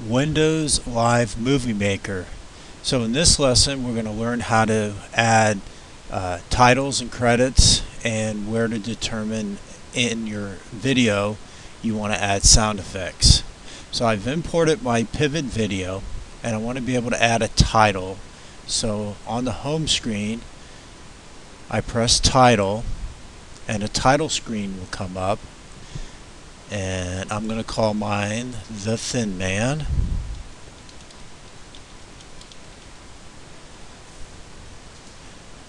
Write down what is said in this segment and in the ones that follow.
Windows Live Movie Maker. So in this lesson we're going to learn how to add titles and credits and where to determine in your video you want to add sound effects. So I've imported my pivot video and I want to be able to add a title. So on the home screen I press title and a title screen will come up, and I'm going to call mine The Thin Man.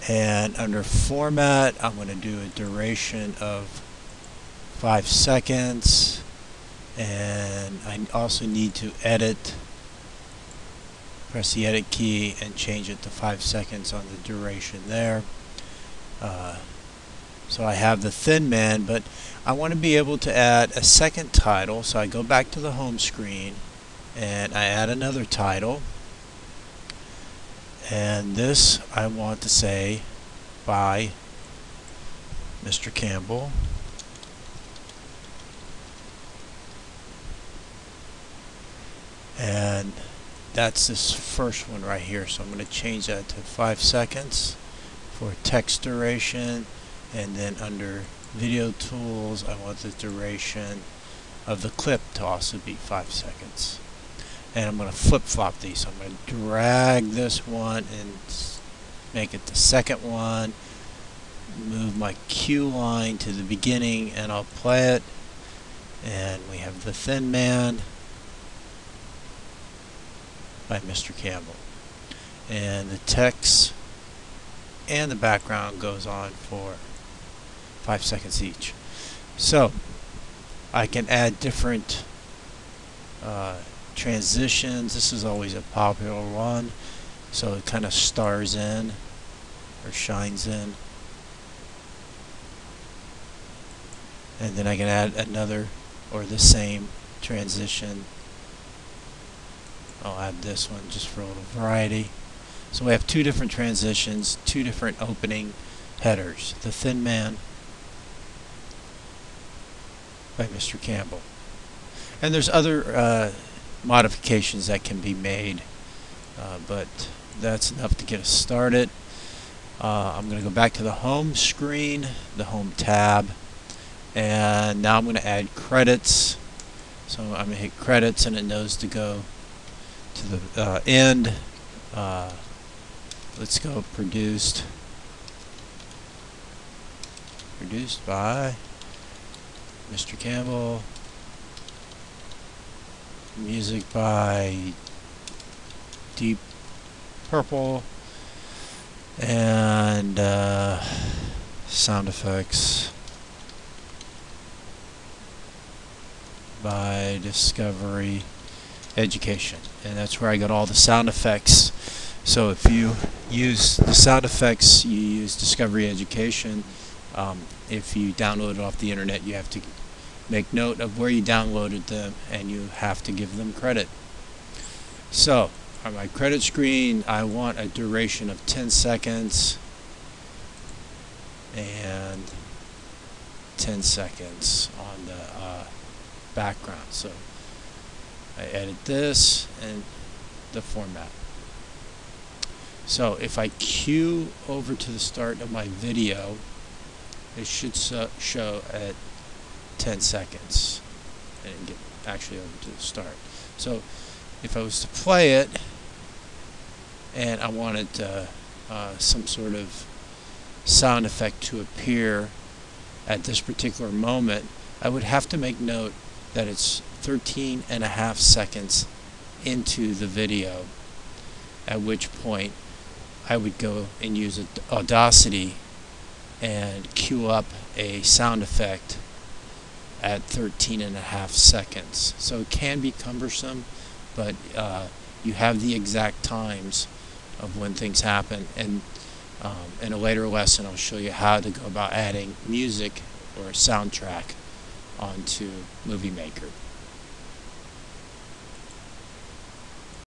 And under format I'm going to do a duration of 5 seconds, and I also need to press the edit key and change it to 5 seconds on the duration there. So I have The Thin Man, but I want to be able to add a second title, so I go back to the home screen and I add another title, and this I want to say by Mr. Campbell. And that's this first one right here, so I'm going to change that to 5 seconds for text duration, and then under video tools I want the duration of the clip to also be 5 seconds. And I'm going to flip-flop these, so I'm going to drag this one and make it the second one, move my cue line to the beginning, and I'll play it. And we have The Thin Man by Mr. Campbell, and the text and the background goes on for 5 seconds each. So I can add different transitions. This is always a popular one, so it kind of stars in or shines in, and then I can add another or the same transition. I'll add this one just for a little variety. So we have two different transitions, two different opening headers. The Thin Man by Mr. Campbell. And there's other modifications that can be made, but that's enough to get us started. I'm going to go back to the home screen, the home tab, and now I'm going to add credits. So I'm going to hit credits and it knows to go to the end. Let's go produced by Mr. Campbell, music by Deep Purple, and sound effects by Discovery Education. And that's where I got all the sound effects. So if you use the sound effects, you use Discovery Education. If you download it off the internet, you have to make note of where you downloaded them and you have to give them credit. So on my credit screen I want a duration of 10 seconds and 10 seconds on the background. So I edit this and the format. So if I cue over to the start of my video, it should show at 10 seconds and get actually over to the start. So if I was to play it and I wanted some sort of sound effect to appear at this particular moment, I would have to make note that it's 13.5 seconds into the video, at which point I would go and use Audacity and cue up a sound effect at 13.5 seconds. So it can be cumbersome, but you have the exact times of when things happen, and in a later lesson I'll show you how to go about adding music or a soundtrack onto Movie Maker.